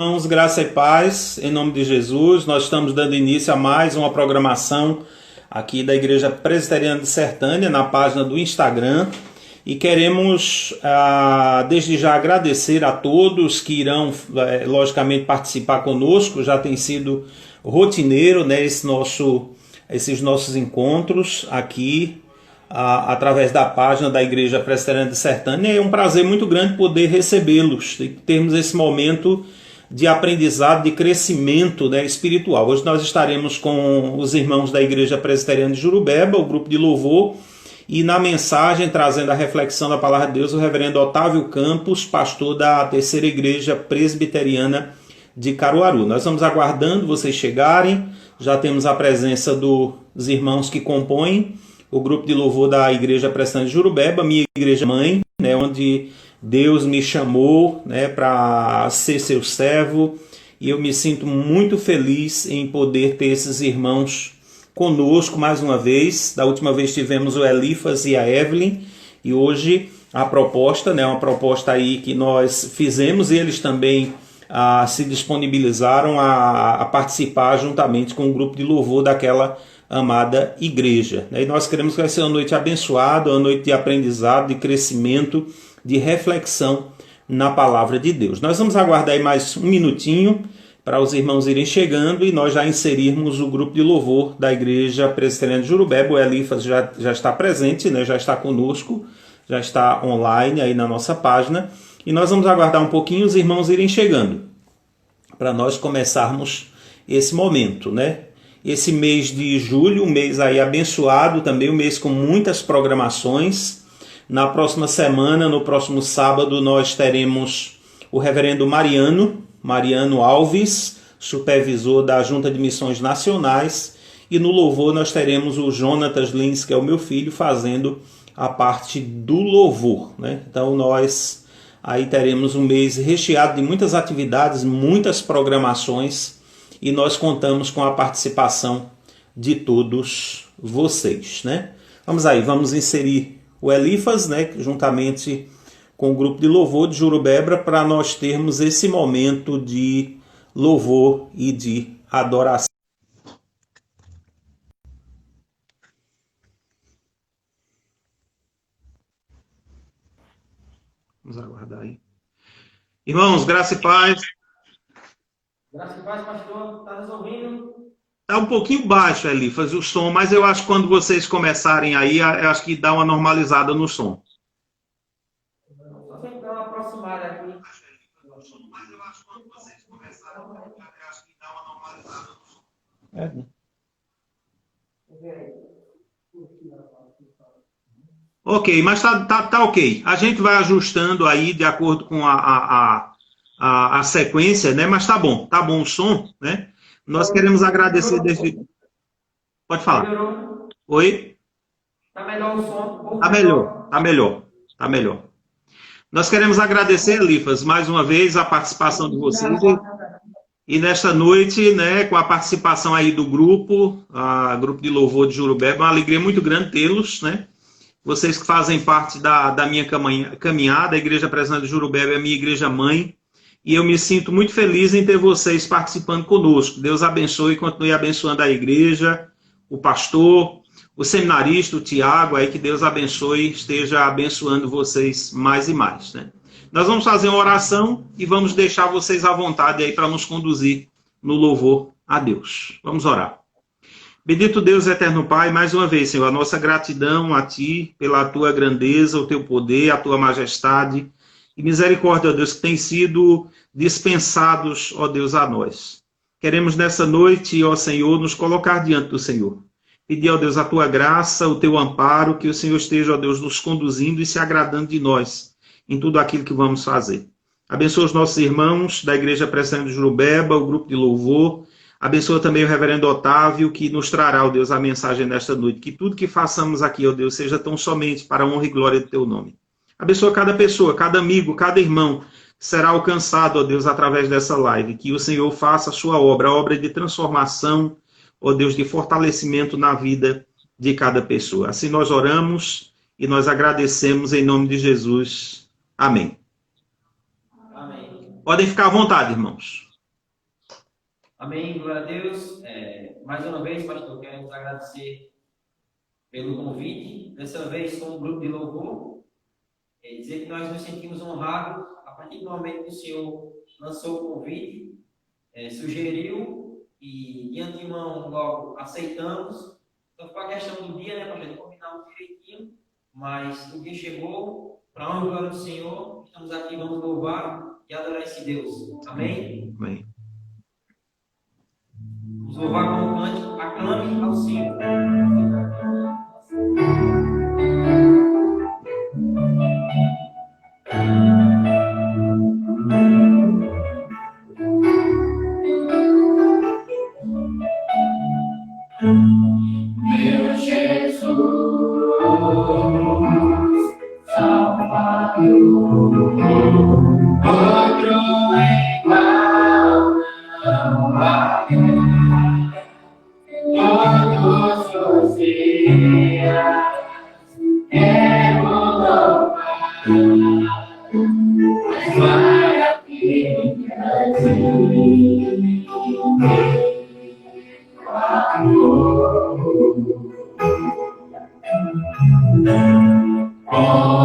Irmãos, graça e paz, em nome de Jesus, nós estamos dando início a mais uma programação aqui da Igreja Presbiteriana de Sertânia, na página do Instagram, e queremos desde já agradecer a todos que irão, logicamente, participar conosco. Já tem sido rotineiro, né, esses nossos encontros aqui, através da página da Igreja Presbiteriana de Sertânia. É um prazer muito grande poder recebê-los e termos esse momento de aprendizado, de crescimento, né, espiritual. Hoje nós estaremos com os irmãos da Igreja Presbiteriana de Jurubeba, o grupo de louvor, e na mensagem, trazendo a reflexão da Palavra de Deus, o reverendo Otávio Campos, pastor da Terceira Igreja Presbiteriana de Caruaru. Nós vamos aguardando vocês chegarem. Já temos a presença dos irmãos que compõem o grupo de louvor da Igreja Presbiteriana de Jurubeba, minha igreja mãe, né, onde Deus me chamou, né, para ser seu servo, e eu me sinto muito feliz em poder ter esses irmãos conosco mais uma vez. Da última vez tivemos o Elifas e a Evelyn, e hoje a proposta, né, uma proposta aí que nós fizemos, e eles também se disponibilizaram a participar juntamente com o grupo de louvor daquela amada igreja. E nós queremos que vai ser uma noite abençoada, uma noite de aprendizado, de crescimento, de reflexão na palavra de Deus. Nós vamos aguardar aí mais um minutinho para os irmãos irem chegando e nós já inserirmos o grupo de louvor da Igreja Presbiteriana de Jurubeba. O Elifas já está presente, né? Já está conosco, já está online aí na nossa página. E nós vamos aguardar um pouquinho os irmãos irem chegando para nós começarmos esse momento, né? Esse mês de julho, um mês aí abençoado também, um mês com muitas programações. Na próxima semana, no próximo sábado, nós teremos o reverendo Mariano Alves, supervisor da Junta de Missões Nacionais, e no louvor nós teremos o Jonatas Lins, que é o meu filho, fazendo a parte do louvor, né? Então nós aí teremos um mês recheado de muitas atividades, muitas programações, e nós contamos com a participação de todos vocês, né? Vamos aí, vamos inserir o Elifas, né, juntamente com o grupo de louvor de Jurubeba, para nós termos esse momento de louvor e de adoração. Vamos aguardar aí. Irmãos, graça e paz. Graça e paz, pastor. Está nos ouvindo? Está um pouquinho baixo, Elifas, o som, mas eu acho que quando vocês começarem aí, eu acho que dá uma normalizada no som. Só tem que dar uma aproximada aqui. Mas eu acho que quando vocês começarem, eu acho que dá uma normalizada no som. Ok, mas tá ok. A gente vai ajustando aí de acordo com a sequência, né? Mas tá bom o som, né? Nós queremos agradecer desde... Pode falar. Melhorou? Oi? Está melhor o som? Tá melhor. Nós queremos agradecer, Elifas, mais uma vez a participação de vocês. E nesta noite, né, com a participação aí do grupo de louvor de Jurubeba, é uma alegria muito grande tê-los, né? Vocês que fazem parte da minha caminhada, a Igreja Presbiteriana de Jurubeba é a minha igreja mãe, e eu me sinto muito feliz em ter vocês participando conosco. Deus abençoe e continue abençoando a igreja, o pastor, o seminarista, o Tiago, aí que Deus abençoe, esteja abençoando vocês mais e mais, né? Nós vamos fazer uma oração e vamos deixar vocês à vontade aí para nos conduzir no louvor a Deus. Vamos orar. Bendito Deus, eterno Pai, mais uma vez, Senhor, a nossa gratidão a Ti pela Tua grandeza, o Teu poder, a Tua majestade e misericórdia, ó Deus, que tem sido dispensados, ó Deus, a nós. Queremos nessa noite, ó Senhor, nos colocar diante do Senhor. Pedir, ó Deus, a Tua graça, o Teu amparo, que o Senhor esteja, ó Deus, nos conduzindo e se agradando de nós em tudo aquilo que vamos fazer. Abençoa os nossos irmãos da Igreja Presbiteriana de Jurubeba, o grupo de louvor. Abençoa também o reverendo Otávio, que nos trará, ó Deus, a mensagem nesta noite. Que tudo que façamos aqui, ó Deus, seja tão somente para a honra e glória do Teu nome. Abençoa cada pessoa, cada amigo, cada irmão que será alcançado, ó Deus, através dessa live. Que o Senhor faça a sua obra, a obra de transformação, ó Deus, de fortalecimento na vida de cada pessoa. Assim nós oramos e nós agradecemos em nome de Jesus. Amém. Amém. Podem ficar à vontade, irmãos. Amém, glória a Deus. Mais uma vez, pastor, queremos agradecer pelo convite, dessa vez com o grupo de louvor, dizer que nós nos sentimos honrados a partir do momento que o Senhor lançou o convite, sugeriu e de antemão logo aceitamos. Então foi a questão do dia, né, pastor? Combinamos direitinho, mas o dia chegou, para a honra e glória do Senhor, estamos aqui, vamos louvar e adorar esse Deus. Amém? Amém. Vamos louvar com o cântico, aclame ao Senhor. Meu Jesus, Salvador, outro igual não há. Todos os dias quero louvar as maravilhas de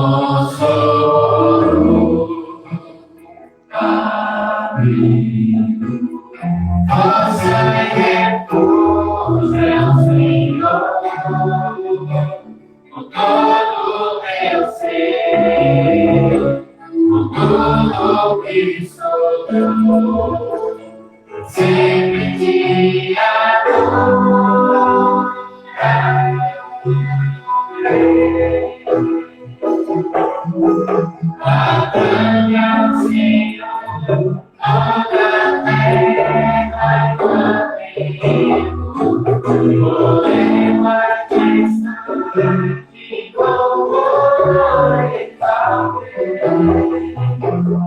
consolo, amigo, nossa refúgio é o Senhor, com todo meu ser, com tudo que sou, sempre te adoro. Aclame ao Senhor, toda a terra clamemos, por majestade, louvor e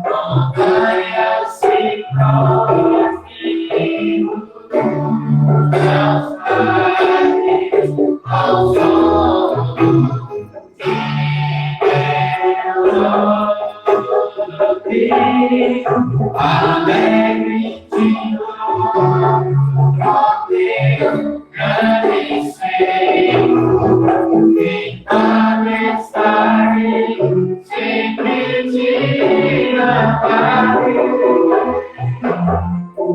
montanhas se prostimos, aos mares, ao sol. Alegre de novo, grande ser, em estarei, sempre te amarei,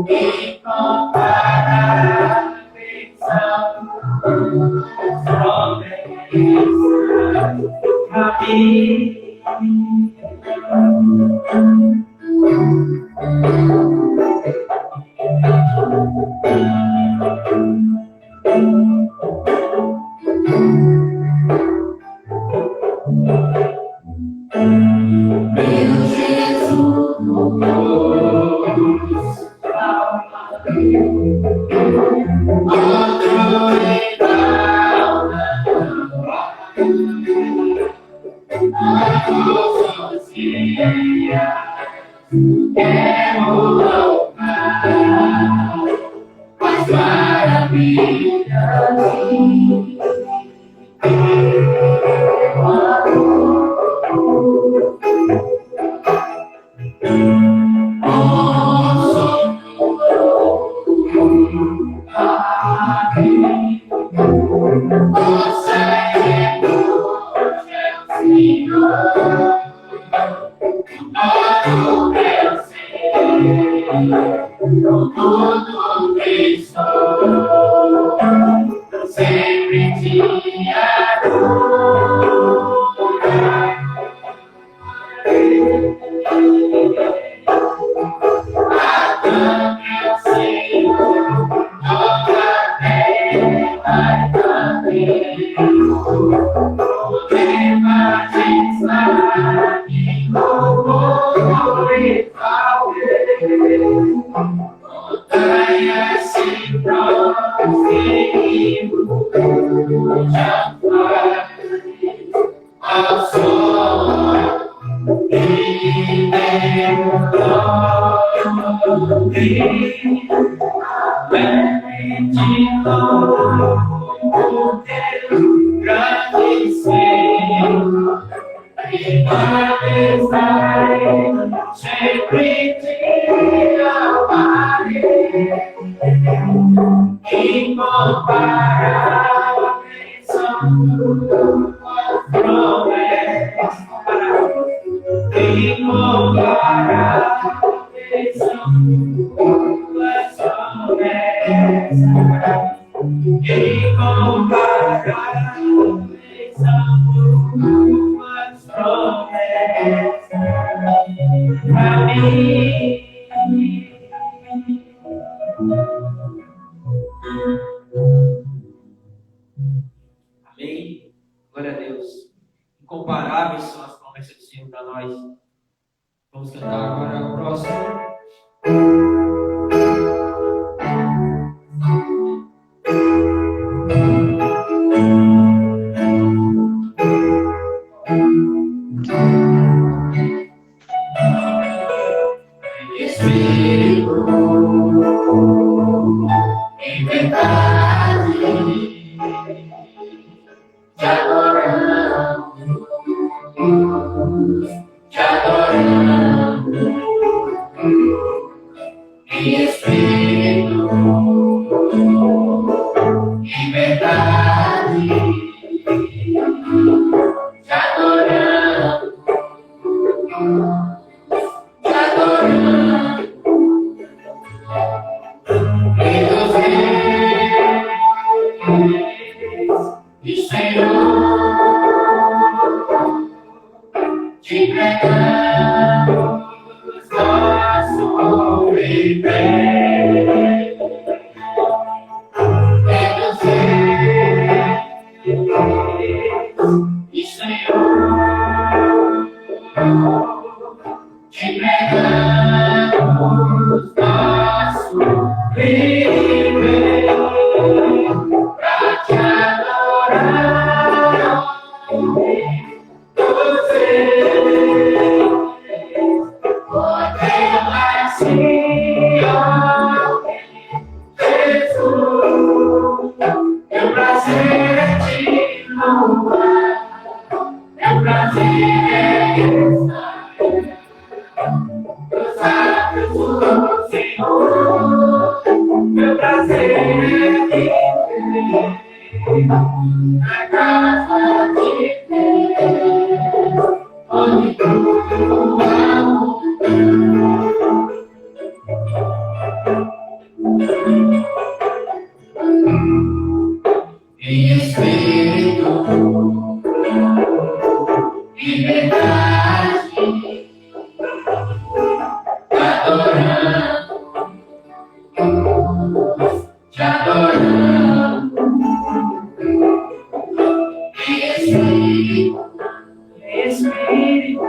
incomparáveis são as promessas pra mim. Meu Jesus, outro igual não há. Todos os dias quero louvar as maravilhas tudo que sou, sempre te adoro. Aclame ao Senhor, toda a terra clamemos, por majestade, louvor e montanhas se prostimos, ao sol e de novo, Deus grande ser, e majestade sempre te amarei. incomparável são tuas promessas. Incomparáveis são tuas promessas. Incomparáveis são tuas promessas pra mim. Amém? Glória a Deus. Incomparáveis são as promessas do Senhor para nós. Vamos cantar agora o próximo. Espírito, em verdade, te adoramos, te adoramos. Em espírito, em verdade, te adoramos, te adoramos. Rei dos reis e Senhor, te entregamos nosso viver. Rei dos reis e Senhor, te entregamos nosso viver pra te adorar. Dos reis, porque assim, ó Jesus, meu prazer é te louvar, meu prazer é estar nos lábios do Senhor, meu prazer é viver na casa de Deus, onde tudo amor. Em espírito, em verdade, te adoramos, te adoramos. Em espírito,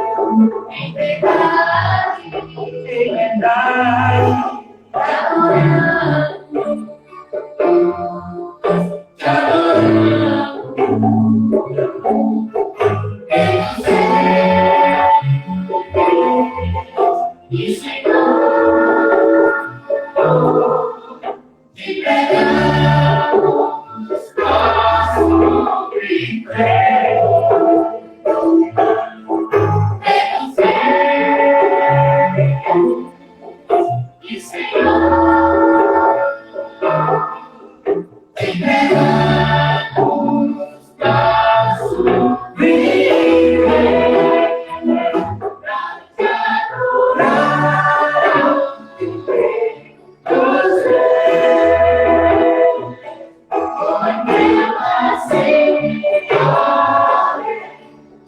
em verdade, te adoramos, te adoramos. Em e Senhor, te entregamos nosso viver. E Senhor, te entregamos nosso viver. Pra te adorar, dos reis, porque assim, ó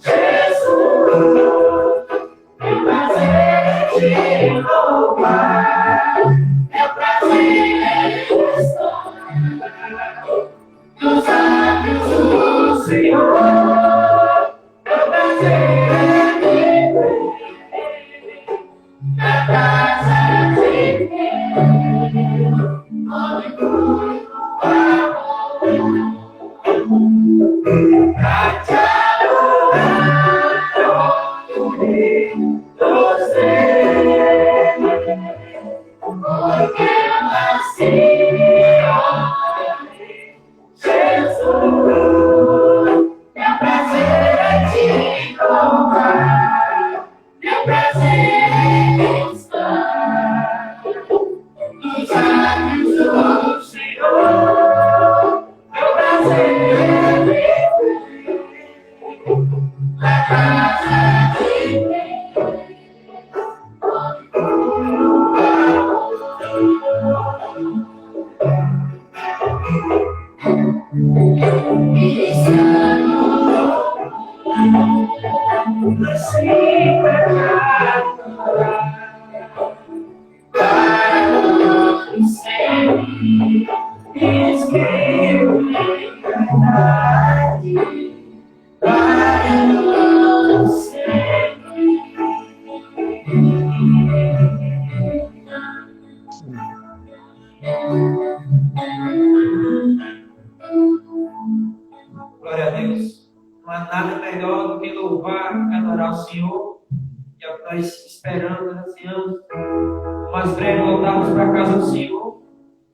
Jesus, meu prazer é te louvar, meu prazer é estar nos lábios do Senhor, meu prazer é viver na casa de Deus, onde tudo amor. Pra te adorar, o Rei dos reis, porque assim, ó Jesus, meu prazer é te louvar, meu prazer é estar nos lábios do Senhor, meu prazer é viver na casa de Deus. Assim para o céu, escrevo em verdade para o céu. Glória a Deus. Não há nada melhor do que louvar e adorar o Senhor. E é o que nós esperamos, ansiamos, o mais breve voltarmos para a casa do Senhor,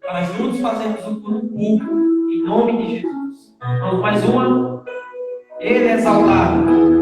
para juntos fazermos um culto público, em nome de Jesus. Vamos mais uma. Ele é exaltado.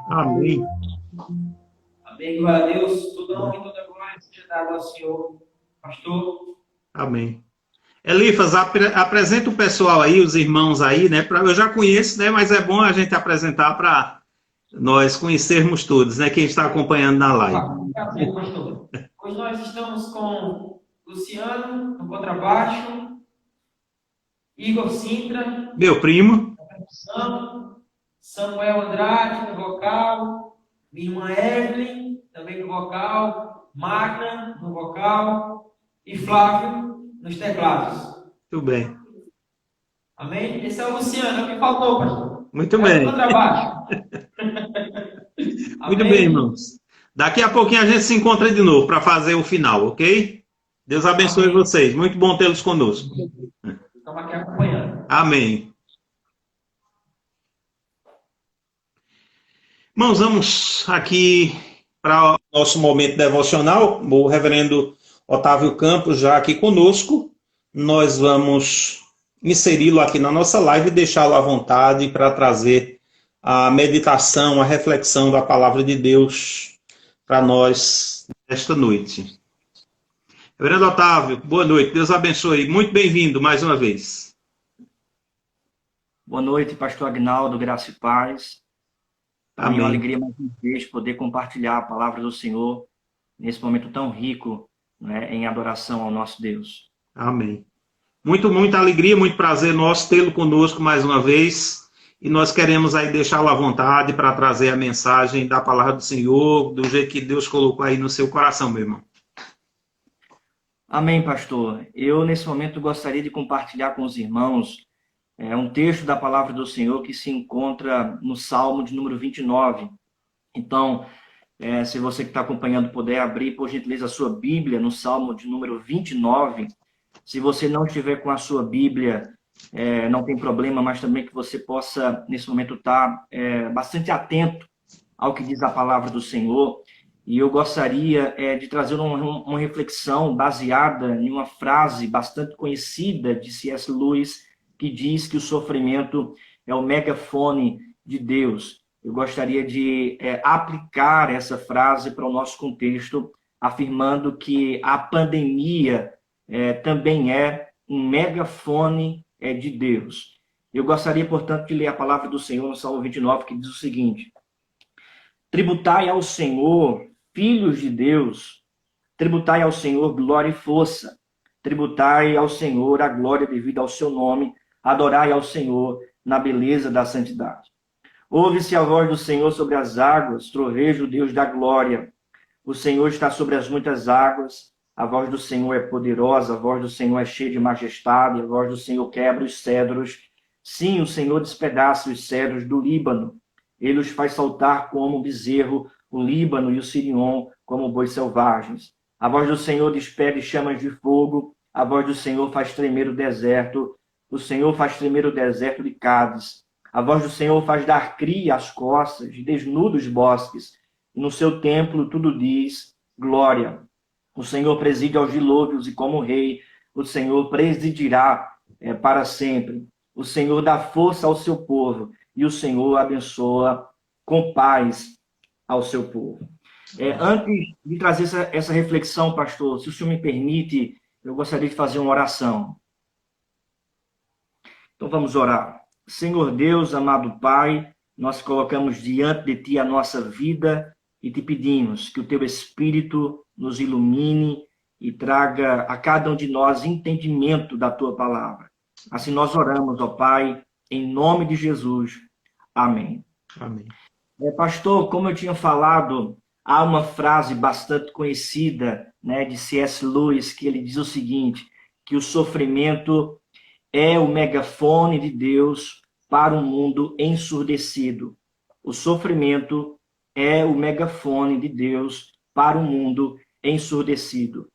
Amém. Amém, glória a Deus. Toda honra e toda glória seja dada ao Senhor. Pastor. Amém. Elifas, apresenta o pessoal aí, os irmãos aí, né? Eu já conheço, né? Mas é bom a gente apresentar para nós conhecermos todos, né? Quem está acompanhando na live. Prazer, pastor. Hoje nós estamos com Luciano no contrabaixo, Igor Sintra, meu primo, na percussão, Samuel Andrade no vocal, minha irmã Evelyn também no vocal, Magna no vocal e Flávio nos teclados. Tudo bem. Amém? Esse é o Luciano, é o que faltou, pastor. Muito bem. Contra baixo. Muito Amém? bem, irmãos. Daqui a pouquinho a gente se encontra de novo para fazer o final, ok? Deus abençoe Amém. vocês. Muito bom tê-los conosco. Estamos aqui acompanhando. Amém. Irmãos, vamos aqui para o nosso momento devocional. O reverendo Otávio Campos já aqui conosco. Nós vamos inseri-lo aqui na nossa live e deixá-lo à vontade para trazer a meditação, a reflexão da palavra de Deus para nós esta noite. Reverendo Otávio, boa noite. Deus abençoe. Muito bem-vindo mais uma vez. Boa noite, pastor Agnaldo, graça e paz. Para mim é uma alegria mais uma vez poder compartilhar a palavra do Senhor nesse momento tão rico, né, em adoração ao nosso Deus. Amém. Muita alegria, muito prazer nosso tê-lo conosco mais uma vez. E nós queremos aí deixá-lo à vontade para trazer a mensagem da palavra do Senhor, do jeito que Deus colocou aí no seu coração, meu irmão. Amém, pastor. Eu, nesse momento, gostaria de compartilhar com os irmãos um texto da palavra do Senhor que se encontra no Salmo de número 29. Então, se você que está acompanhando puder abrir, por gentileza, a sua Bíblia no Salmo de número 29. Se você não estiver com a sua Bíblia, não tem problema, mas também que você possa, nesse momento, estar bastante atento ao que diz a palavra do Senhor. E eu gostaria de trazer uma reflexão baseada em uma frase bastante conhecida de C.S. Lewis, que diz que o sofrimento é o megafone de Deus. Eu gostaria de aplicar essa frase para o nosso contexto, afirmando que a pandemia também é um megafone de Deus. Eu gostaria, portanto, de ler a palavra do Senhor no Salmo 29, que diz o seguinte: tributai ao Senhor, filhos de Deus, tributai ao Senhor glória e força, tributai ao Senhor a glória devida ao seu nome, adorai ao Senhor na beleza da santidade. Ouve-se a voz do Senhor sobre as águas, troveja o Deus da glória. O Senhor está sobre as muitas águas, a voz do Senhor é poderosa, a voz do Senhor é cheia de majestade, a voz do Senhor quebra os cedros. Sim, o Senhor despedaça os cedros do Líbano. Ele os faz saltar como o bezerro, o Líbano e o Sirion como bois selvagens. A voz do Senhor despede chamas de fogo, a voz do Senhor faz tremer o deserto. O Senhor faz tremer o deserto de Cádiz. A voz do Senhor faz dar cria às costas, desnuda os bosques. E no seu templo tudo diz glória. O Senhor preside aos dilúvios e como rei, o Senhor presidirá para sempre. O Senhor dá força ao seu povo e o Senhor abençoa com paz ao seu povo. Antes de trazer essa reflexão, pastor, se o senhor me permite, eu gostaria de fazer uma oração. Então vamos orar. Senhor Deus, amado Pai, nós colocamos diante de Ti a nossa vida e te pedimos que o Teu Espírito nos ilumine e traga a cada um de nós entendimento da Tua palavra. Assim nós oramos, ó Pai, em nome de Jesus. Amém. Amém. Pastor, como eu tinha falado, há uma frase bastante conhecida, né, de C.S. Lewis, que ele diz o seguinte, que o sofrimento é o megafone de Deus para um mundo ensurdecido. O sofrimento é o megafone de Deus para um mundo ensurdecido.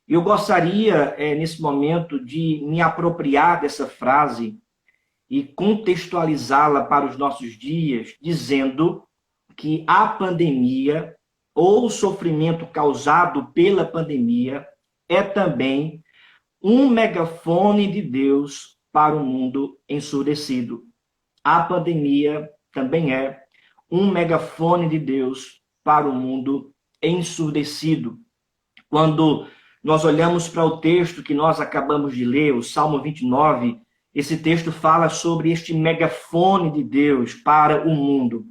Eu gostaria, nesse momento, de me apropriar dessa frase e contextualizá-la para os nossos dias, dizendo que a pandemia, ou o sofrimento causado pela pandemia, é também um megafone de Deus para o mundo ensurdecido. A pandemia também é um megafone de Deus para o mundo ensurdecido. Quando nós olhamos para o texto que nós acabamos de ler, o Salmo 29, esse texto fala sobre este megafone de Deus para o mundo.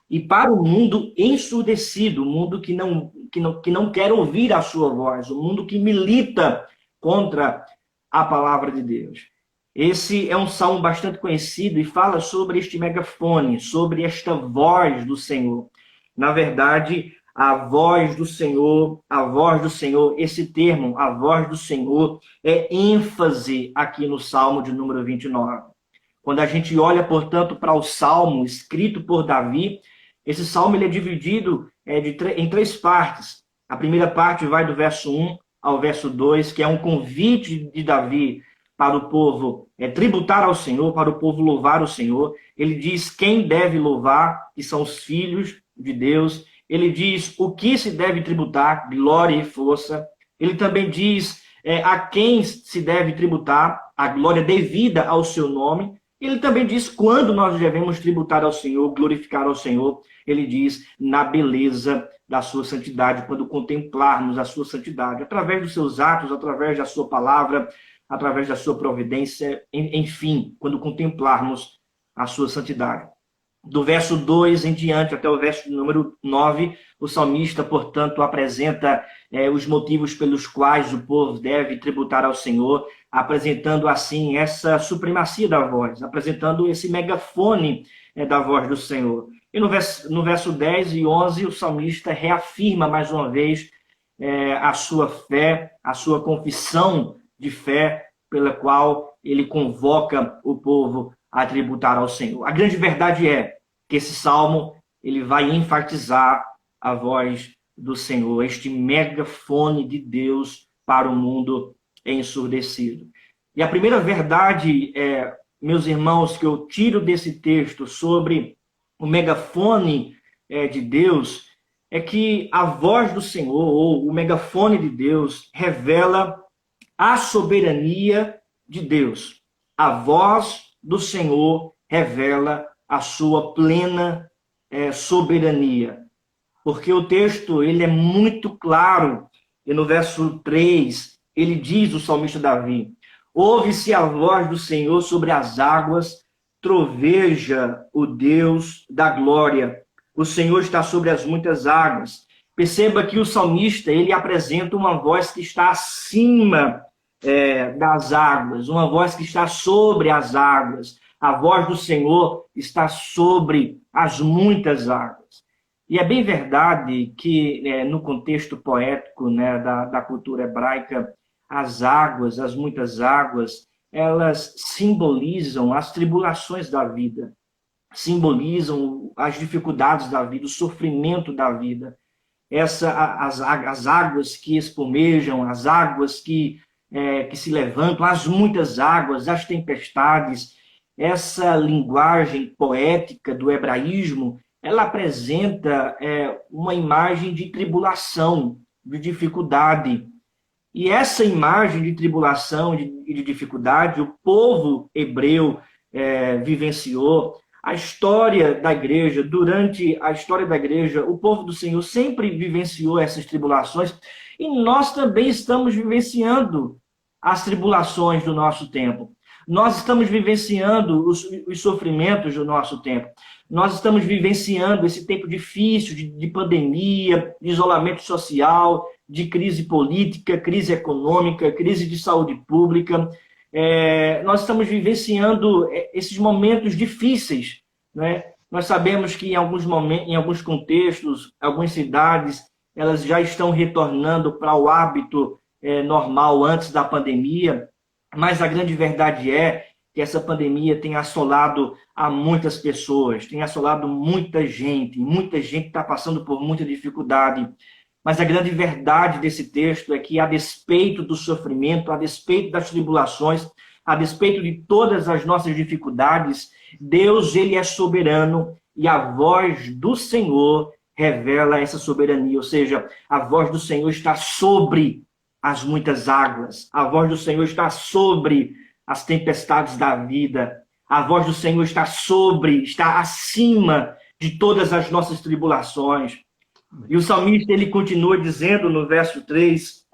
E para o mundo ensurdecido, o mundo que não quer ouvir a sua voz, o mundo que milita contra a palavra de Deus. Esse é um salmo bastante conhecido e fala sobre este megafone, sobre esta voz do Senhor. Na verdade, a voz do Senhor, esse termo, a voz do Senhor, é ênfase aqui no Salmo de número 29. Quando a gente olha, portanto, para o Salmo escrito por Davi, esse Salmo ele é dividido em três partes. A primeira parte vai do verso 1 ao verso 2, que é um convite de Davi para o povo tributar ao Senhor, para o povo louvar o Senhor. Ele diz quem deve louvar, que são os filhos de Deus. Ele diz o que se deve tributar, glória e força. Ele também diz a quem se deve tributar a glória devida ao seu nome. Ele também diz quando nós devemos tributar ao Senhor, glorificar ao Senhor. Ele diz na beleza da sua santidade, quando contemplarmos a sua santidade, através dos seus atos, através da sua palavra, através da sua providência, enfim, quando contemplarmos a sua santidade. Do verso 2 em diante até o verso número 9, o salmista, portanto, apresenta os motivos pelos quais o povo deve tributar ao Senhor, apresentando assim essa supremacia da voz, apresentando esse megafone da voz do Senhor. E no verso 10 e 11, o salmista reafirma mais uma vez a sua fé, a sua confissão de fé, pela qual ele convoca o povo a tributar ao Senhor. A grande verdade é que esse salmo ele vai enfatizar a voz do Senhor, este megafone de Deus para o mundo ensurdecido. E a primeira verdade, meus irmãos, que eu tiro desse texto sobre o megafone de Deus, é que a voz do Senhor, ou o megafone de Deus, revela a soberania de Deus. A voz do Senhor revela a sua plena soberania. Porque o texto ele é muito claro, e no verso 3, ele diz, o salmista Davi, ouve-se a voz do Senhor sobre as águas, troveja o Deus da glória. O Senhor está sobre as muitas águas. Perceba que o salmista ele apresenta uma voz que está acima das águas, uma voz que está sobre as águas. A voz do Senhor está sobre as muitas águas. E é bem verdade que, no contexto poético da cultura hebraica, as águas, as muitas águas, elas simbolizam as tribulações da vida, simbolizam as dificuldades da vida, o sofrimento da vida. As águas que espumejam, as águas que se levantam, as muitas águas, as tempestades, essa linguagem poética do hebraísmo, ela apresenta uma imagem de tribulação, de dificuldade. E essa imagem de tribulação e de dificuldade, o povo hebreu vivenciou. A história da igreja, durante a história da igreja, o povo do Senhor sempre vivenciou essas tribulações e nós também estamos vivenciando as tribulações do nosso tempo. Nós estamos vivenciando os sofrimentos do nosso tempo. Nós estamos vivenciando esse tempo difícil de pandemia, de isolamento social, de crise política, crise econômica, crise de saúde pública. Nós estamos vivenciando esses momentos difíceis, né? Nós sabemos que em alguns contextos, algumas cidades, elas já estão retornando para o hábito normal antes da pandemia, mas a grande verdade é que essa pandemia tem assolado a muitas pessoas, tem assolado muita gente está passando por muita dificuldade. Mas a grande verdade desse texto é que, a despeito do sofrimento, a despeito das tribulações, a despeito de todas as nossas dificuldades, Deus ele é soberano e a voz do Senhor revela essa soberania. Ou seja, a voz do Senhor está sobre as muitas águas. A voz do Senhor está sobre as tempestades da vida. A voz do Senhor está acima de todas as nossas tribulações. E o salmista ele continua dizendo no verso 3,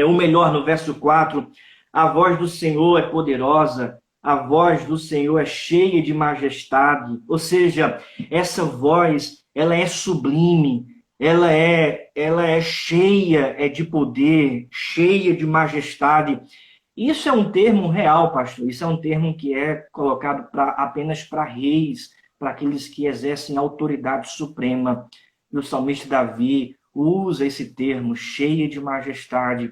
ou melhor, no verso 4, a voz do Senhor é poderosa, a voz do Senhor é cheia de majestade. Ou seja, essa voz, ela é sublime, ela é cheia de poder, cheia de majestade. Isso é um termo real, pastor. Isso é um termo que é colocado apenas para reis, para aqueles que exercem autoridade suprema. E o salmista Davi usa esse termo, cheia de majestade,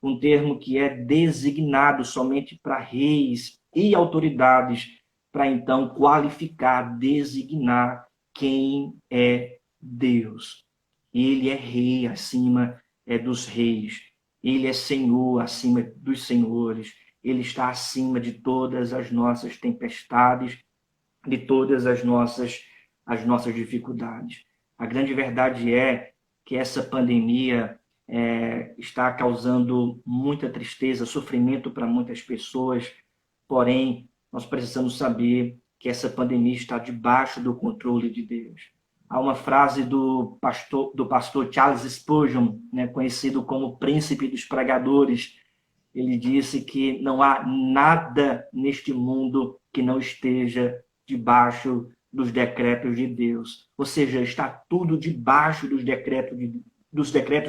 um termo que é designado somente para reis e autoridades, para então qualificar, designar quem é Deus. Ele é rei acima dos reis. Ele é Senhor acima dos senhores. Ele está acima de todas as nossas tempestades, de todas as nossas dificuldades. A grande verdade é que essa pandemia está causando muita tristeza, sofrimento para muitas pessoas, porém, nós precisamos saber que essa pandemia está debaixo do controle de Deus. Há uma frase do pastor Charles Spurgeon, né, conhecido como príncipe dos pregadores. Ele disse que não há nada neste mundo que não esteja debaixo dos decretos de Deus. Ou seja, está tudo debaixo dos decretos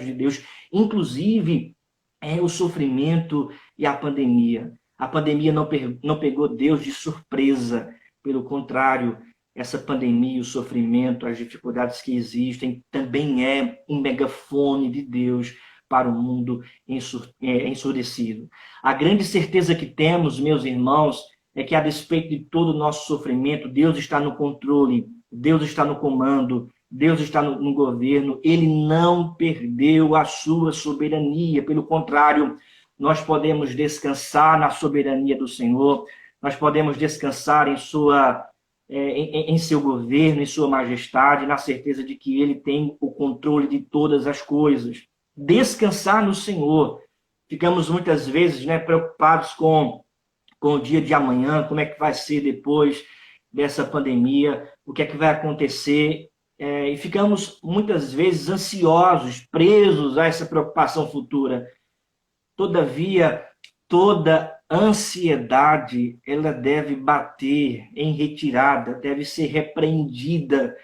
de Deus, inclusive o sofrimento e a pandemia. A pandemia não pegou Deus de surpresa. Pelo contrário, essa pandemia, o sofrimento, as dificuldades que existem, também é um megafone de Deus para o mundo ensurdecido. A grande certeza que temos, meus irmãos, é que a despeito de todo o nosso sofrimento, Deus está no controle, Deus está no comando, Deus está no governo. Ele não perdeu a sua soberania. Pelo contrário, nós podemos descansar na soberania do Senhor, nós podemos descansar em seu governo, em sua majestade, na certeza de que Ele tem o controle de todas as coisas. Descansar no Senhor. Ficamos muitas vezes preocupados com o dia de amanhã, como é que vai ser depois dessa pandemia, o que é que vai acontecer, e ficamos muitas vezes ansiosos, presos a essa preocupação futura. Todavia, toda ansiedade, ela deve bater em retirada, deve ser repreendida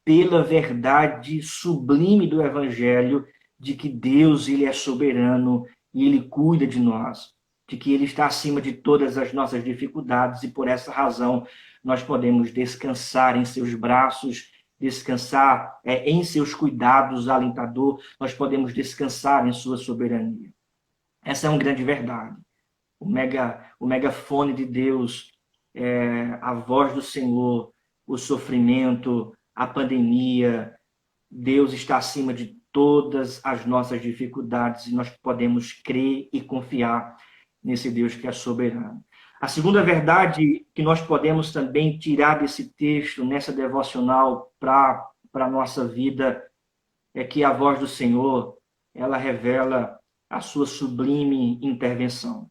pela verdade sublime do Evangelho, de que Deus, Ele é soberano e Ele cuida de nós, de que Ele está acima de todas as nossas dificuldades, e por essa razão nós podemos descansar em seus braços, descansar em seus cuidados alentador, nós podemos descansar em sua soberania. Essa é uma grande verdade. O megafone de Deus, a voz do Senhor, o sofrimento, a pandemia, Deus está acima de todas as nossas dificuldades e nós podemos crer e confiar nesse Deus que é soberano. A segunda verdade que nós podemos também tirar desse texto, nessa devocional para a nossa vida, é que a voz do Senhor, ela revela a sua sublime intervenção.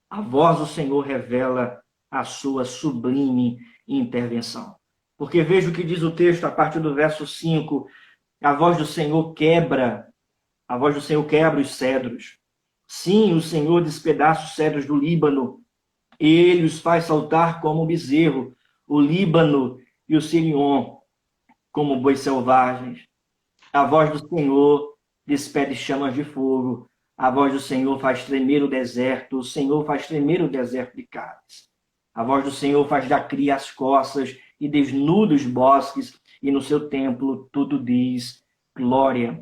A voz do Senhor revela a sua sublime intervenção. Porque veja o que diz o texto a partir do verso 5, a voz do Senhor quebra os cedros. Sim, o Senhor despedaça os cedros do Líbano, ele os faz saltar como um bezerro, o Líbano e o Sirion como bois selvagens. A voz do Senhor despede chamas de fogo, a voz do Senhor faz tremer o deserto, o Senhor faz tremer o deserto de Cádiz. A voz do Senhor faz dar cria as costas e desnuda os bosques, e no seu templo tudo diz glória.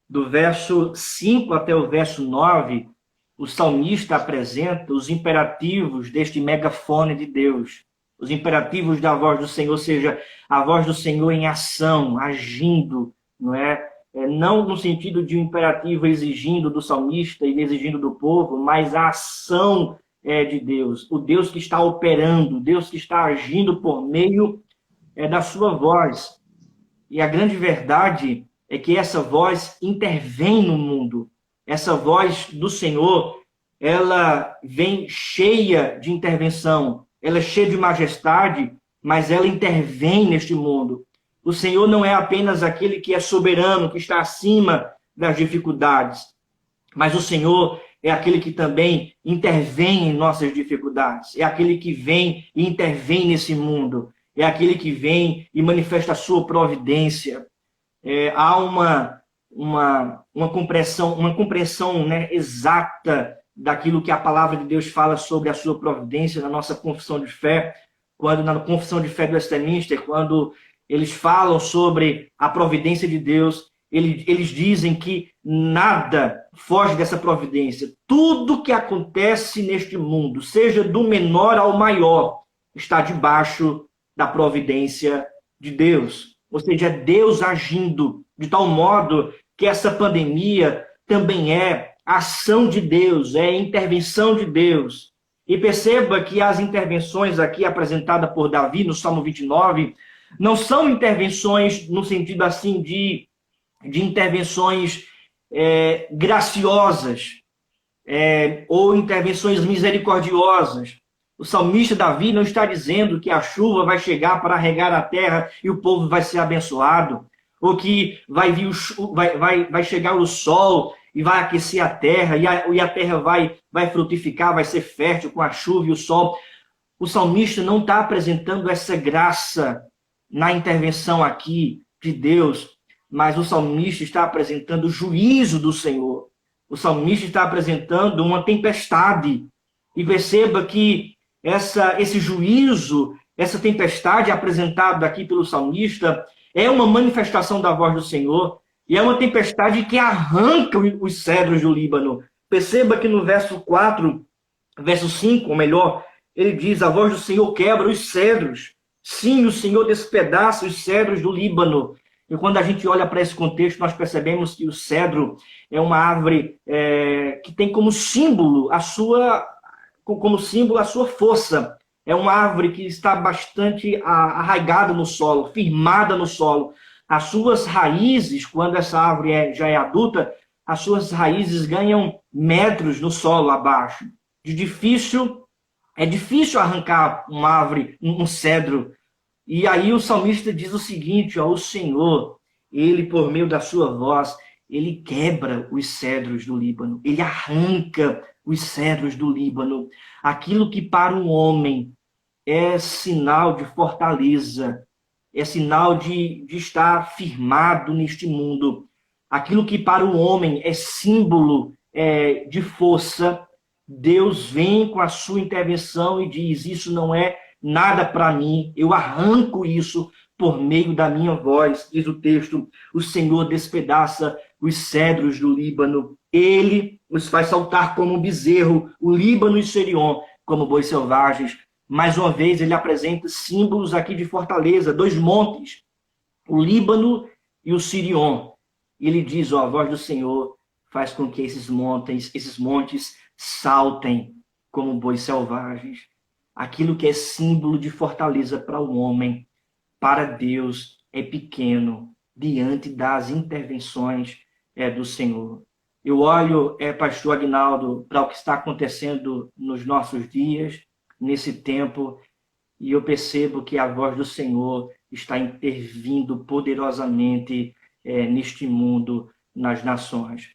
Do verso 5 até o verso 9, o salmista apresenta os imperativos deste megafone de Deus, os imperativos da voz do Senhor, ou seja, a voz do Senhor em ação, agindo, não é? Não no sentido de um imperativo exigindo do salmista e exigindo do povo, mas a ação de Deus, o Deus que está operando, o Deus que está agindo por meio da sua voz. E a grande verdade é que essa voz intervém no mundo. Essa voz do Senhor, ela vem cheia de intervenção, ela é cheia de majestade, mas ela intervém neste mundo. O Senhor não é apenas aquele que é soberano, que está acima das dificuldades, mas o Senhor é aquele que também intervém em nossas dificuldades, é aquele que vem e intervém nesse mundo, é aquele que vem e manifesta a sua providência. Há uma compreensão exata daquilo que a palavra de Deus fala sobre a sua providência na nossa confissão de fé, quando na confissão de fé do Westminster, quando eles falam sobre a providência de Deus, eles dizem que nada foge dessa providência. Tudo que acontece neste mundo, seja do menor ao maior, está debaixo da providência de Deus. Ou seja, é Deus agindo de tal modo que essa pandemia também é ação de Deus, é intervenção de Deus. E perceba que as intervenções aqui apresentadas por Davi no Salmo 29 não são intervenções no sentido assim de intervenções graciosas ou intervenções misericordiosas. O salmista Davi não está dizendo que a chuva vai chegar para regar a terra e o povo vai ser abençoado, ou que vai chegar o sol e vai aquecer a terra, e a terra vai frutificar, vai ser fértil com a chuva e o sol. O salmista não está apresentando essa graça na intervenção aqui de Deus, mas o salmista está apresentando o juízo do Senhor. O salmista está apresentando uma tempestade. E perceba que esse juízo, essa tempestade apresentada aqui pelo salmista, é uma manifestação da voz do Senhor, e é uma tempestade que arranca os cedros do Líbano. Perceba que no verso 4, verso 5, ou melhor, ele diz: a voz do Senhor quebra os cedros. Sim, o Senhor despedaça os cedros do Líbano. E quando a gente olha para esse contexto, nós percebemos que o cedro é uma árvore que tem como símbolo a sua força. É uma árvore que está bastante arraigada no solo, firmada no solo. As suas raízes, quando essa árvore já é adulta, as suas raízes ganham metros no solo abaixo. É difícil arrancar uma árvore, um cedro. E aí o salmista diz o seguinte: o Senhor, ele, por meio da sua voz, ele quebra os cedros do Líbano, ele arranca os cedros do Líbano. Aquilo que para um homem é sinal de fortaleza, é sinal de estar firmado neste mundo. Aquilo que para o homem é símbolo de força, Deus vem com a sua intervenção e diz: isso não é nada para mim, eu arranco isso por meio da minha voz. Diz o texto: o Senhor despedaça os cedros do Líbano, ele os faz saltar como um bezerro, o Líbano e Sirion como bois selvagens. Mais uma vez, ele apresenta símbolos aqui de fortaleza, dois montes, o Líbano e o Sirion. E ele diz: a voz do Senhor faz com que esses montes saltem como bois selvagens. Aquilo que é símbolo de fortaleza para o homem, para Deus é pequeno diante das intervenções do Senhor. Eu olho, pastor Aguinaldo, para o que está acontecendo nos nossos dias, nesse tempo, e eu percebo que a voz do Senhor está intervindo poderosamente neste mundo, nas nações.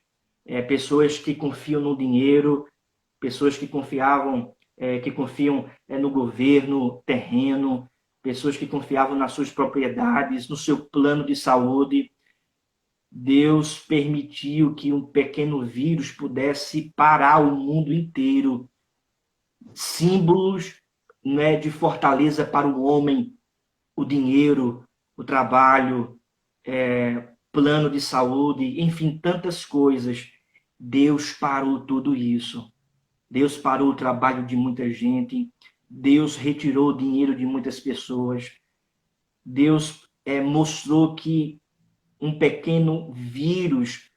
Pessoas que confiam no dinheiro, pessoas que confiam no governo terreno, pessoas que confiavam nas suas propriedades, no seu plano de saúde. Deus permitiu que um pequeno vírus pudesse parar o mundo inteiro. Símbolos de fortaleza para o homem, o dinheiro, o trabalho, plano de saúde, enfim, tantas coisas. Deus parou tudo isso. Deus parou o trabalho de muita gente. Deus retirou o dinheiro de muitas pessoas. Deus mostrou que um pequeno vírus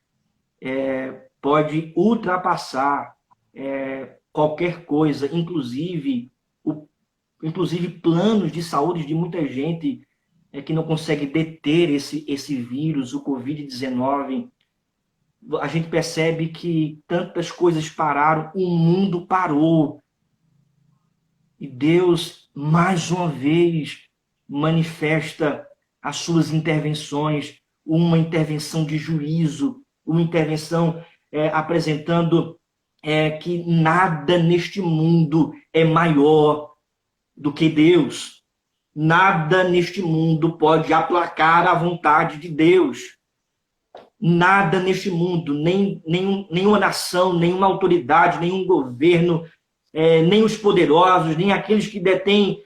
pode ultrapassar qualquer coisa, inclusive planos de saúde de muita gente que não consegue deter esse vírus, o Covid-19. A gente percebe que tantas coisas pararam, o mundo parou. E Deus, mais uma vez, manifesta as suas intervenções, uma intervenção de juízo, uma intervenção apresentando que nada neste mundo é maior do que Deus. Nada neste mundo pode aplacar a vontade de Deus. Nada neste mundo, nenhuma nação, nenhuma autoridade, nenhum governo, nem os poderosos, nem aqueles que detêm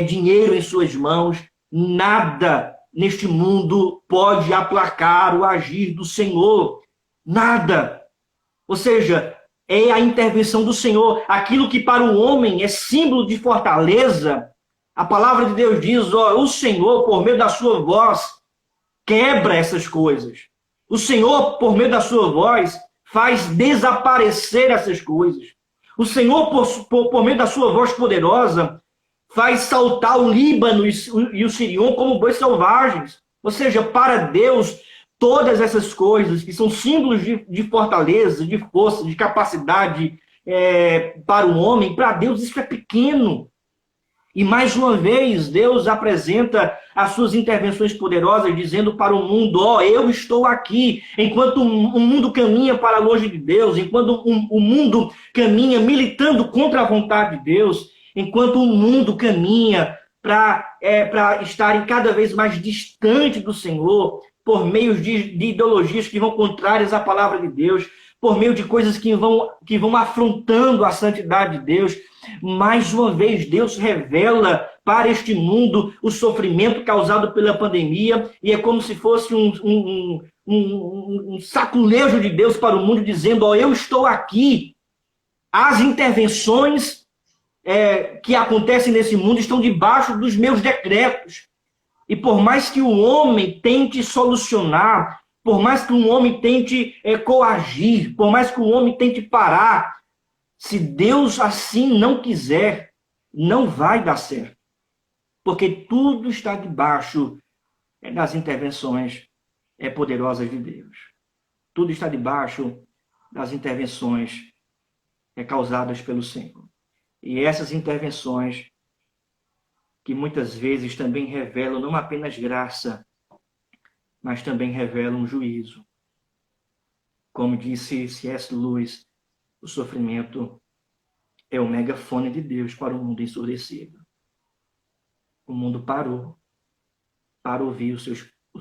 dinheiro em suas mãos, nada neste mundo pode aplacar o agir do Senhor. Nada. Ou seja, é a intervenção do Senhor. Aquilo que para o homem é símbolo de fortaleza, A palavra de Deus diz, ó, o Senhor, por meio da sua voz, quebra essas coisas. O Senhor, por meio da sua voz, faz desaparecer essas coisas. O Senhor, por meio da sua voz poderosa, faz saltar o Líbano e o Sirion como bois selvagens. Ou seja, para Deus, todas essas coisas que são símbolos de fortaleza, de força, de capacidade para o homem, para Deus isso é pequeno. E mais uma vez, Deus apresenta as suas intervenções poderosas, dizendo para o mundo, ó, eu estou aqui. Enquanto o mundo caminha para longe de Deus, enquanto o mundo caminha militando contra a vontade de Deus, enquanto o mundo caminha para estarem cada vez mais distante do Senhor, por meio de ideologias que vão contrárias à palavra de Deus, por meio de coisas que vão afrontando a santidade de Deus. Mais uma vez, Deus revela para este mundo o sofrimento causado pela pandemia, e é como se fosse um saculejo de Deus para o mundo, dizendo, ó, eu estou aqui. As intervenções que acontecem nesse mundo estão debaixo dos meus decretos. E por mais que o homem tente solucionar, por mais que um homem tente coagir, por mais que o homem tente parar, se Deus assim não quiser, não vai dar certo. Porque tudo está debaixo das intervenções poderosas de Deus. Tudo está debaixo das intervenções causadas pelo Senhor. E essas intervenções que muitas vezes também revelam não apenas graça, mas também revelam juízo. Como disse C.S. Lewis, o sofrimento é o megafone de Deus para o mundo ensurdecido. O mundo parou para ouvir os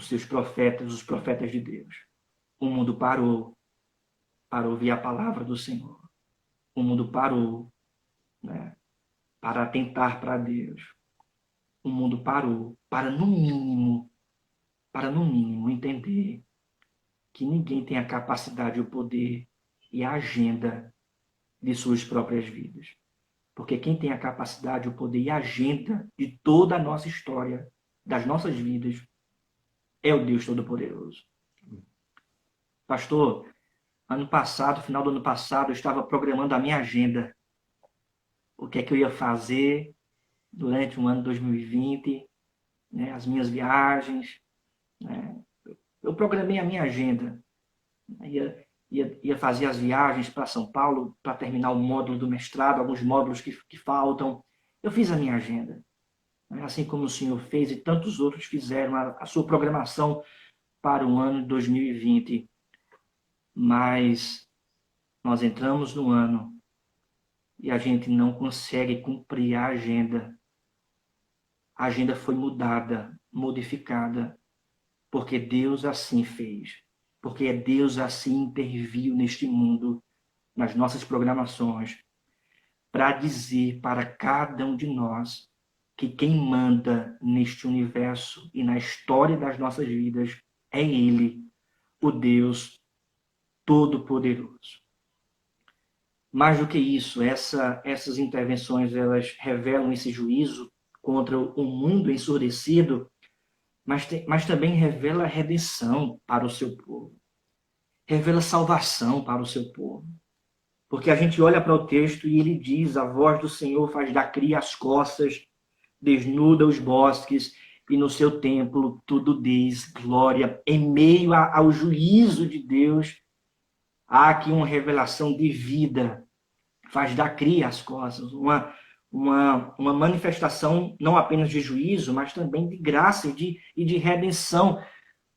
seus profetas, os profetas de Deus. O mundo parou para ouvir a palavra do Senhor. O mundo parou, né, para atentar para Deus. O mundo parou para, no mínimo, entender que ninguém tem a capacidade, o poder e a agenda de suas próprias vidas. Porque quem tem a capacidade, o poder e a agenda de toda a nossa história, das nossas vidas, é o Deus Todo-Poderoso. Pastor, ano passado, final do ano passado, eu estava programando a minha agenda. O que é que eu ia fazer durante o ano 2020, né, as minhas viagens. Né? Eu programei a minha agenda. Ia fazer as viagens para São Paulo para terminar o módulo do mestrado, alguns módulos que faltam. Eu fiz a minha agenda. Assim como o senhor fez e tantos outros fizeram a sua programação para o ano de 2020. Mas nós entramos no ano e a gente não consegue cumprir a agenda. A agenda foi mudada, modificada, porque Deus assim fez. Porque Deus assim interviu neste mundo, nas nossas programações, para dizer para cada um de nós que quem manda neste universo e na história das nossas vidas é Ele, o Deus Todo-Poderoso. Mais do que isso, essas intervenções, elas revelam esse juízo contra o mundo ensurdecido, mas também revela redenção para o seu povo. Revela salvação para o seu povo. Porque a gente olha para o texto e ele diz, a voz do Senhor faz da cria as costas, desnuda os bosques, e no seu templo tudo diz glória. Em meio ao juízo de Deus, há aqui uma revelação de vida. Faz da cria as costas, uma manifestação não apenas de juízo, mas também de graça e de redenção.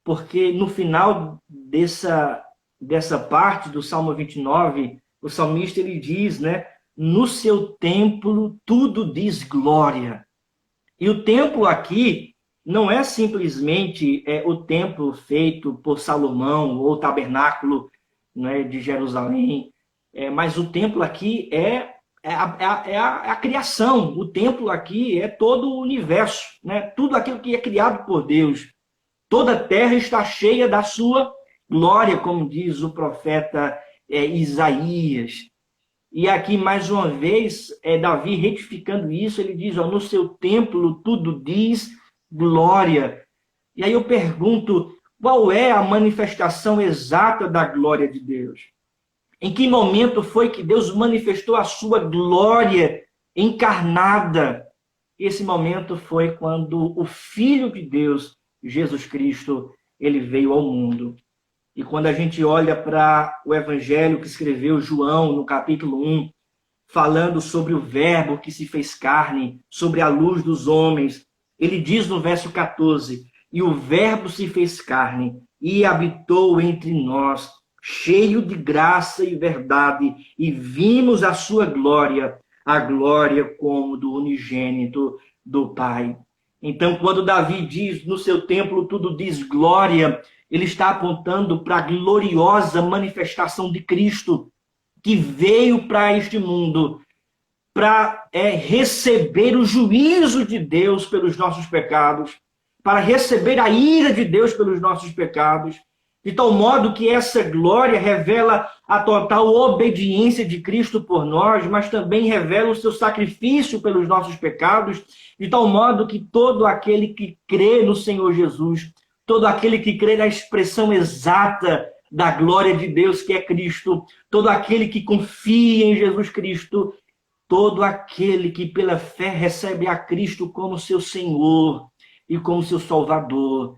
Porque no final dessa parte do Salmo 29, o salmista ele diz, né, no seu templo tudo diz glória. E o templo aqui não é simplesmente o templo feito por Salomão ou o tabernáculo, né, de Jerusalém, mas o templo aqui é a criação. O templo aqui é todo o universo, né? Tudo aquilo que é criado por Deus. Toda a terra está cheia da sua glória, como diz o profeta Isaías. E aqui, mais uma vez, Davi retificando isso, ele diz, ó, no seu templo tudo diz glória. E aí eu pergunto, qual é a manifestação exata da glória de Deus? Em que momento foi que Deus manifestou a sua glória encarnada? Esse momento foi quando o Filho de Deus, Jesus Cristo, ele veio ao mundo. E quando a gente olha para o evangelho que escreveu João, no capítulo 1, falando sobre o verbo que se fez carne, sobre a luz dos homens, ele diz no verso 14, e o verbo se fez carne e habitou entre nós, cheio de graça e verdade, e vimos a sua glória, a glória como do unigênito do Pai. Então, quando Davi diz, no seu templo tudo diz glória, ele está apontando para a gloriosa manifestação de Cristo, que veio para este mundo para receber o juízo de Deus pelos nossos pecados, para receber a ira de Deus pelos nossos pecados, de tal modo que essa glória revela a total obediência de Cristo por nós, mas também revela o seu sacrifício pelos nossos pecados, de tal modo que todo aquele que crê no Senhor Jesus, todo aquele que crê na expressão exata da glória de Deus, que é Cristo, todo aquele que confia em Jesus Cristo, todo aquele que pela fé recebe a Cristo como seu Senhor e como seu Salvador,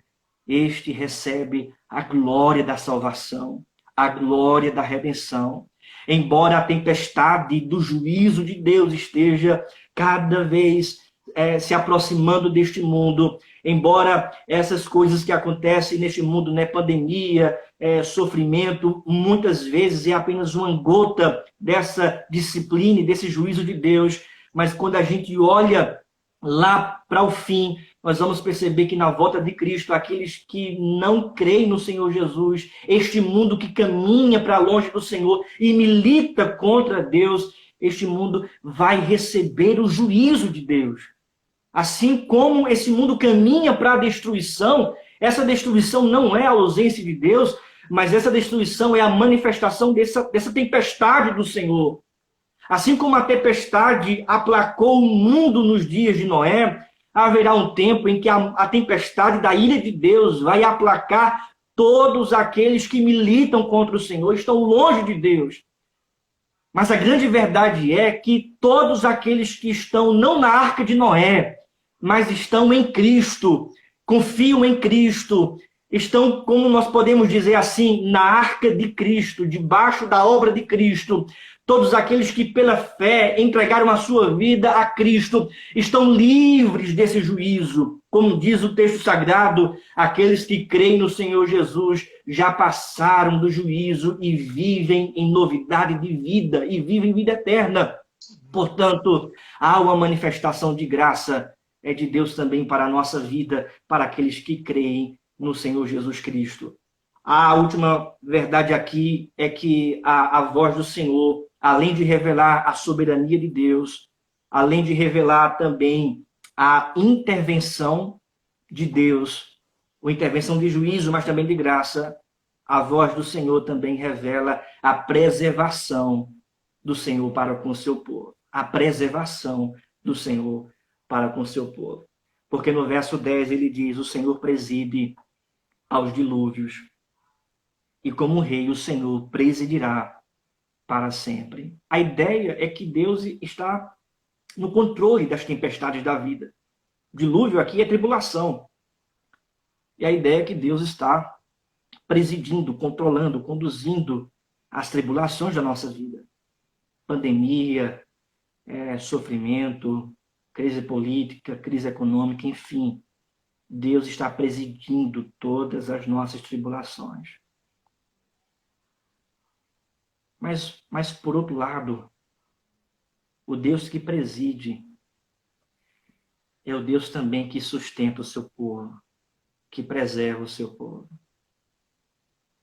este recebe a glória da salvação, a glória da redenção. Embora a tempestade do juízo de Deus esteja cada vez se aproximando deste mundo, embora essas coisas que acontecem neste mundo, né, pandemia, sofrimento, muitas vezes é apenas uma gota dessa disciplina e desse juízo de Deus, mas quando a gente olha lá para o fim, nós vamos perceber que na volta de Cristo, aqueles que não creem no Senhor Jesus, este mundo que caminha para longe do Senhor e milita contra Deus, este mundo vai receber o juízo de Deus. Assim como esse mundo caminha para a destruição, essa destruição não é a ausência de Deus, mas essa destruição é a manifestação dessa tempestade do Senhor. Assim como a tempestade aplacou o mundo nos dias de Noé, haverá um tempo em que a tempestade da ira de Deus vai aplacar todos aqueles que militam contra o Senhor, estão longe de Deus. Mas a grande verdade é que todos aqueles que estão não na arca de Noé, mas estão em Cristo, confiam em Cristo, estão, como nós podemos dizer assim, na arca de Cristo, debaixo da obra de Cristo. Todos aqueles que pela fé entregaram a sua vida a Cristo estão livres desse juízo. Como diz o texto sagrado, aqueles que creem no Senhor Jesus já passaram do juízo e vivem em novidade de vida e vivem vida eterna. Portanto, há uma manifestação de graça de Deus também para a nossa vida, para aqueles que creem no Senhor Jesus Cristo. A última verdade aqui é que a voz do Senhor, além de revelar a soberania de Deus, além de revelar também a intervenção de Deus, a intervenção de juízo, mas também de graça, a voz do Senhor também revela a preservação do Senhor para com o seu povo. A preservação do Senhor para com o seu povo. Porque no verso 10 ele diz, o Senhor preside aos dilúvios, e como rei o Senhor presidirá para sempre. A ideia é que Deus está no controle das tempestades da vida. Dilúvio aqui é tribulação. E a ideia é que Deus está presidindo, controlando, conduzindo as tribulações da nossa vida. Pandemia, sofrimento, crise política, crise econômica, enfim. Deus está presidindo todas as nossas tribulações. Mas por outro lado, o Deus que preside é o Deus também que sustenta o seu povo, que preserva o seu povo.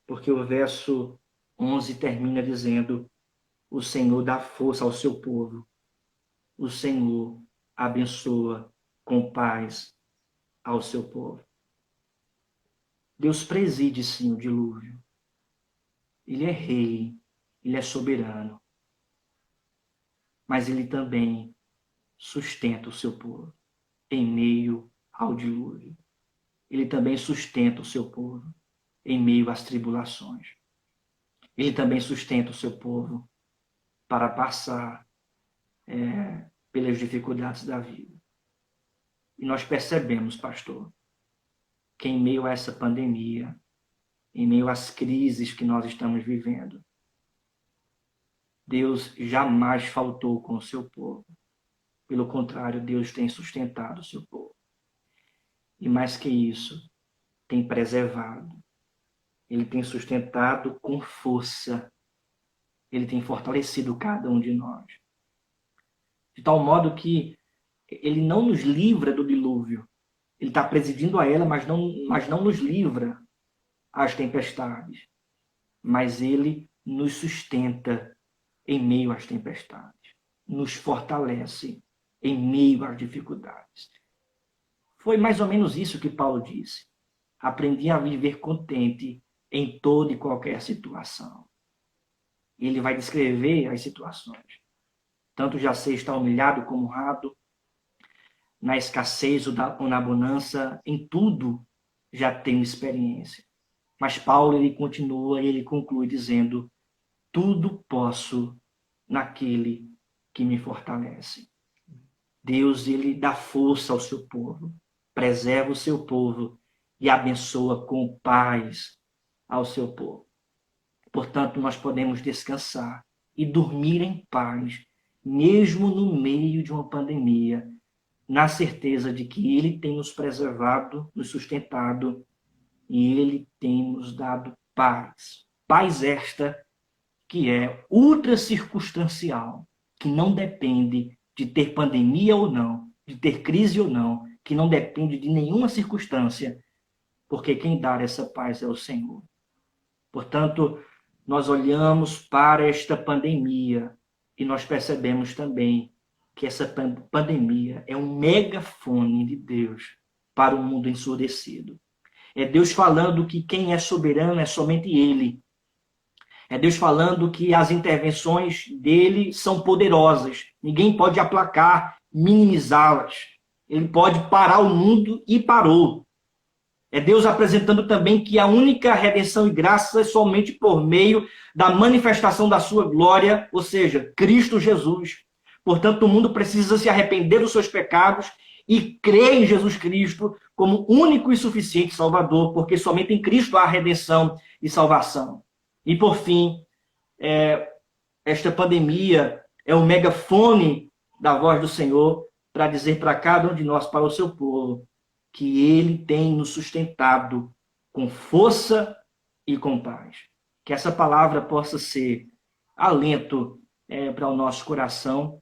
Porque o verso 11 termina dizendo, o Senhor dá força ao seu povo, o Senhor abençoa com paz ao seu povo. Deus preside sim o dilúvio. Ele é rei, ele é soberano. mas ele também sustenta o seu povo em meio ao dilúvio. Ele também sustenta o seu povo em meio às tribulações. Ele também sustenta o seu povo para passar pelas dificuldades da vida. E nós percebemos, pastor, que em meio a essa pandemia, em meio às crises que nós estamos vivendo, Deus jamais faltou com o seu povo. Pelo contrário, Deus tem sustentado o seu povo. E mais que isso, tem preservado. Ele tem sustentado com força. Ele tem fortalecido cada um de nós. De tal modo que ele não nos livra do dilúvio. Ele está presidindo a ela, mas não nos livra às tempestades. Mas ele nos sustenta em meio às tempestades. Nos fortalece em meio às dificuldades. Foi mais ou menos isso que Paulo disse. Aprendi a viver contente em toda e qualquer situação. Ele vai descrever as situações. Tanto já sei estar humilhado como honrado, na escassez ou na bonança, em tudo já tenho experiência. Mas Paulo, ele continua e ele conclui dizendo: tudo posso naquele que me fortalece. Deus, ele dá força ao seu povo, preserva o seu povo e abençoa com paz ao seu povo. Portanto, nós podemos descansar e dormir em paz, mesmo no meio de uma pandemia, na certeza de que ele tem nos preservado, nos sustentado e ele tem nos dado paz. Paz esta que é ultra circunstancial, que não depende de ter pandemia ou não, de ter crise ou não, que não depende de nenhuma circunstância, porque quem dá essa paz é o Senhor. Portanto, nós olhamos para esta pandemia e nós percebemos também que essa pandemia é um megafone de Deus para o mundo ensurdecido. É Deus falando que quem é soberano é somente Ele. É Deus falando que as intervenções dele são poderosas. Ninguém pode aplacar, minimizá-las. Ele pode parar o mundo e parou. É Deus apresentando também que a única redenção e graça é somente por meio da manifestação da sua glória, ou seja, Cristo Jesus. Portanto, o mundo precisa se arrepender dos seus pecados e crer em Jesus Cristo como único e suficiente Salvador, porque somente em Cristo há redenção e salvação. E, por fim, esta pandemia é o megafone da voz do Senhor para dizer para cada um de nós, para o seu povo, que Ele tem nos sustentado com força e com paz. Que essa palavra possa ser alento para o nosso coração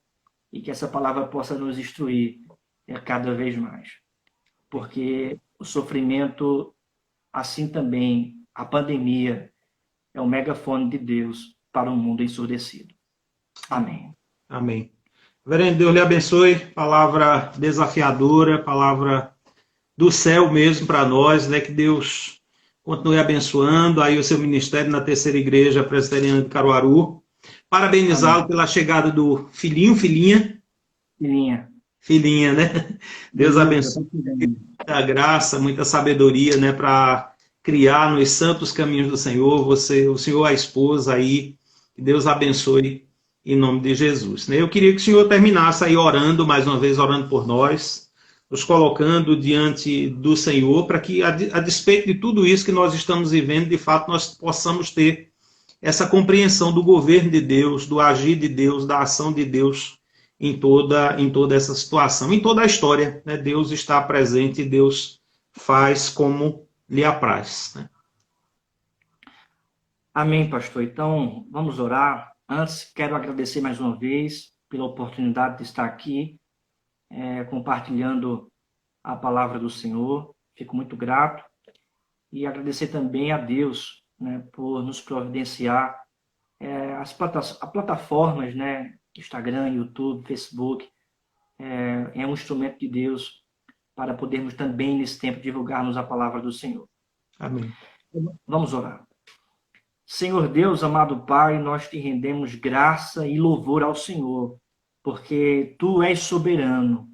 e que essa palavra possa nos instruir cada vez mais. Porque o sofrimento, assim também a pandemia, é o megafone de Deus para um mundo ensurdecido. Amém. Amém. Reverendo, Deus lhe abençoe. Palavra desafiadora, palavra do céu mesmo para nós, né? Que Deus continue abençoando aí o seu ministério na Terceira Igreja Presbiteriana de Caruaru. Parabenizá-lo pela chegada do filhinha, né? Deus abençoe. Muita graça, muita sabedoria, né? Para criar nos santos caminhos do Senhor, o Senhor, a esposa aí, que Deus abençoe em nome de Jesus. Eu queria que o Senhor terminasse aí orando, mais uma vez orando por nós, nos colocando diante do Senhor, para que, a despeito de tudo isso que nós estamos vivendo, de fato nós possamos ter essa compreensão do governo de Deus, do agir de Deus, da ação de Deus em toda essa situação, em toda a história, né? Deus está presente, Deus faz como lhe apraz, né? Amém, pastor. Então, vamos orar. Antes, quero agradecer mais uma vez pela oportunidade de estar aqui, compartilhando a palavra do Senhor. Fico muito grato. E agradecer também a Deus, né, por nos providenciar as plataformas, né, Instagram, YouTube, Facebook. É um instrumento de Deus para podermos também, nesse tempo, divulgarmos a palavra do Senhor. Amém. Vamos orar. Senhor Deus, amado Pai, nós te rendemos graça e louvor ao Senhor porque Tu és soberano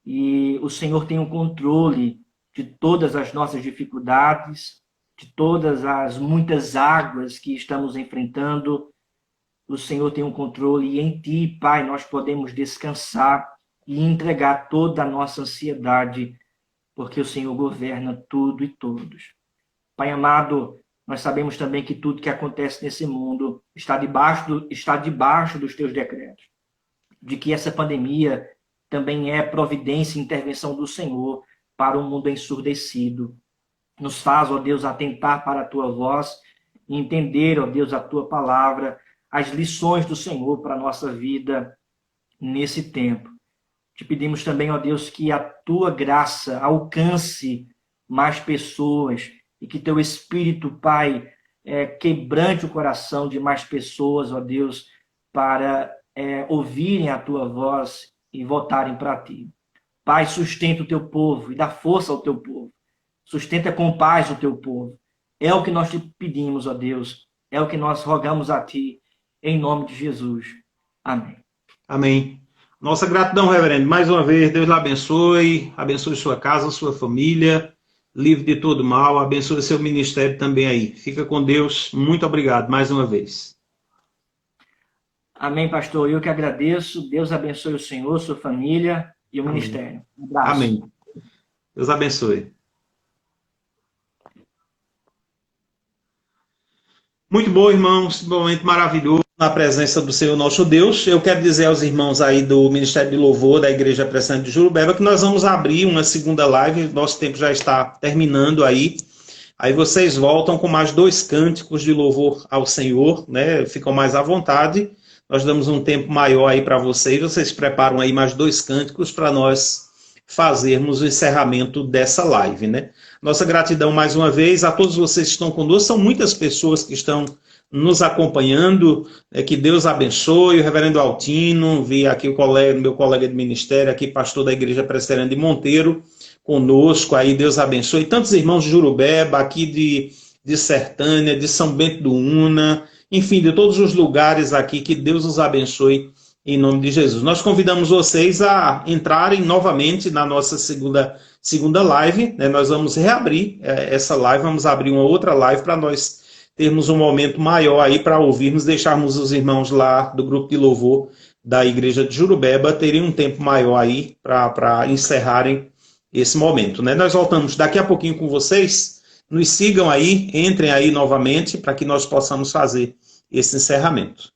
e o Senhor tem o controle de todas as nossas dificuldades, de todas as muitas águas que estamos enfrentando. O Senhor tem o controle e em Ti, Pai, nós podemos descansar e entregar toda a nossa ansiedade, porque o Senhor governa tudo e todos. Pai amado, nós sabemos também que tudo que acontece nesse mundo está debaixo dos Teus decretos, de que essa pandemia também é providência e intervenção do Senhor para um mundo ensurdecido. Nos faz, ó Deus, atentar para a Tua voz e entender, ó Deus, a Tua palavra, as lições do Senhor para a nossa vida nesse tempo. Te pedimos também, ó Deus, que a Tua graça alcance mais pessoas e que Teu Espírito, Pai, quebrante o coração de mais pessoas, ó Deus, para ouvirem a Tua voz e voltarem para Ti. Pai, sustenta o Teu povo e dá força ao Teu povo. Sustenta com paz o Teu povo. É o que nós te pedimos, ó Deus. É o que nós rogamos a Ti, em nome de Jesus. Amém. Amém. Nossa gratidão, reverendo. Mais uma vez, Deus lhe abençoe sua casa, sua família, livre de todo mal, abençoe seu ministério também aí. Fica com Deus. Muito obrigado mais uma vez. Amém, pastor. Eu que agradeço. Deus abençoe o senhor, sua família e o ministério. Um abraço. Amém. Deus abençoe. Muito bom, irmãos. Um momento maravilhoso na presença do Senhor nosso Deus. Eu quero dizer aos irmãos aí do Ministério de Louvor da Igreja Presbiteriana de Jurubeba que nós vamos abrir uma segunda live. Nosso tempo já está terminando aí. Aí vocês voltam com mais 2 cânticos de louvor ao Senhor, né? Ficam mais à vontade. Nós damos um tempo maior aí para vocês. Vocês preparam aí mais 2 cânticos para nós fazermos o encerramento dessa live, né? Nossa gratidão mais uma vez a todos vocês que estão conosco. São muitas pessoas que estão nos acompanhando. Que Deus abençoe. O reverendo Altino, vi aqui meu colega de ministério, aqui pastor da Igreja Presbiteriana de Monteiro, conosco aí. Deus abençoe. Tantos irmãos de Jurubeba, aqui de Sertânia, de São Bento do Una, enfim, de todos os lugares aqui. Que Deus os abençoe em nome de Jesus. Nós convidamos vocês a entrarem novamente na nossa segunda live, né? Nós vamos reabrir essa live, vamos abrir uma outra live para nós termos um momento maior aí para ouvirmos, deixarmos os irmãos lá do grupo de louvor da Igreja de Jurubeba terem um tempo maior aí para encerrarem esse momento, né? Nós voltamos daqui a pouquinho com vocês. Nos sigam aí, entrem aí novamente para que nós possamos fazer esse encerramento.